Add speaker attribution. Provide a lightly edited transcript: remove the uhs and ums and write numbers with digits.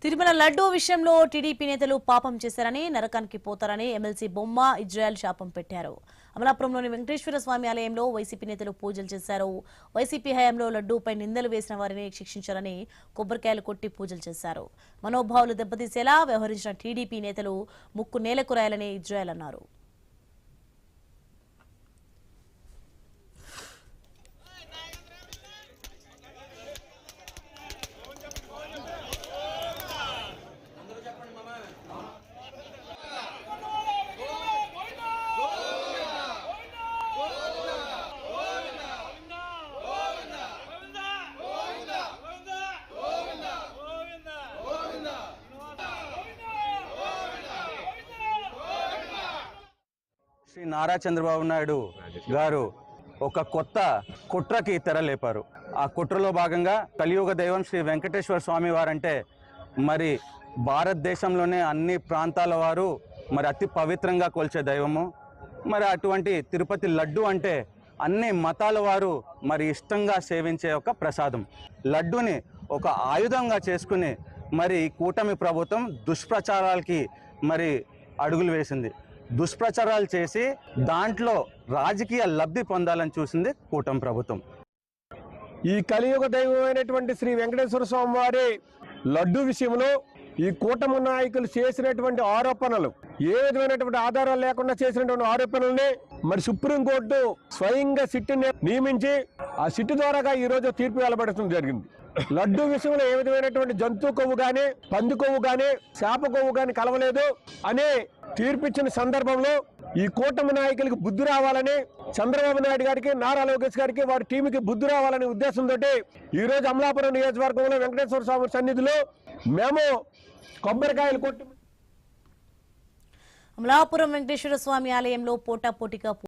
Speaker 1: తిరుమల లడ్డూ విషయంలో టీడీపీ నేతలు పాపం చేశారని నరకానికి పోతారని ఎమ్మెల్సీ బొమ్మ ఇజ్రాయెల్ శాపం పెట్టారు. అమలాపురంలోని వెంకటేశ్వర స్వామి ఆలయంలో వైసీపీ నేతలు పూజలు చేశారు. వైసీపీ హయాంలో లడ్డూపై నిందలు వేసిన వారిని శిక్షించాలని కొబ్బరికాయలు కొట్టి పూజలు చేశారు. మనోభావాలు దెబ్బతీసేలా వ్యవహరించిన టీడీపీ నేతలు ముక్కు నేలకు రాయాలని ఇజ్రాయెల్ అన్నారు.
Speaker 2: శ్రీ నారా చంద్రబాబు నాయుడు గారు ఒక కొత్త కుట్రకి తెరలేపారు. ఆ కుట్రలో భాగంగా కలియుగ దైవం శ్రీ వెంకటేశ్వర స్వామి వారంటే మరి భారతదేశంలోనే అన్ని ప్రాంతాల వారు మరి అతి పవిత్రంగా కొలిచే దైవము. మరి అటువంటి తిరుపతి లడ్డు అంటే అన్ని మతాల వారు మరి ఇష్టంగా సేవించే ఒక ప్రసాదం. లడ్డుని ఒక ఆయుధంగా చేసుకుని మరి కూటమి ప్రభుత్వం దుష్ప్రచారాలకి మరి అడుగులు వేసింది. దుష్ప్రచారాలు చేసి దాంట్లో రాజకీయ లబ్ధి పొందాలని చూసింది కూటమి ప్రభుత్వం.
Speaker 3: ఈ కలియుగ దైవమైనటువంటి శ్రీ వెంకటేశ్వర స్వామి వారి లడ్డు విషయంలో ఈ కూటమి నాయకులు చేసినటువంటి ఆరోపణలు, ఏ విధమైనటువంటి ఆధారాలు లేకుండా చేసినటువంటి ఆరోపణల్ని మరి సుప్రీంకోర్టు స్వయంగా సిట్టుని నియమించి ఆ సిట్టు ద్వారాగా ఈ రోజు తీర్పు వెలువడటం జరిగింది. లడ్డు విషయంలో ఏ విధమైనటువంటి జంతు కొవ్వు గాని, పంది కొవ్వు గాని, చేప కొవ్వు గాని కలవలేదు అనే తీర్పిచ్చిన సందర్భంలో ఈ కూటమి నాయకులకు బుద్ధి రావాలని, చంద్రబాబు నాయుడు గారికి, నారా లోకేష్ గారికి, వారి టీంకి బుద్ధి రావాలనే ఉద్దేశంతో ఈ రోజు అమలాపురం నియోజకవర్గంలో వెంకటేశ్వర స్వామి సన్నిధిలో మేము కొబ్బరికాయలు కొట్టి
Speaker 1: అమలాపురం వెంకటేశ్వర స్వామి ఆలయంలో పోటాపోటీగా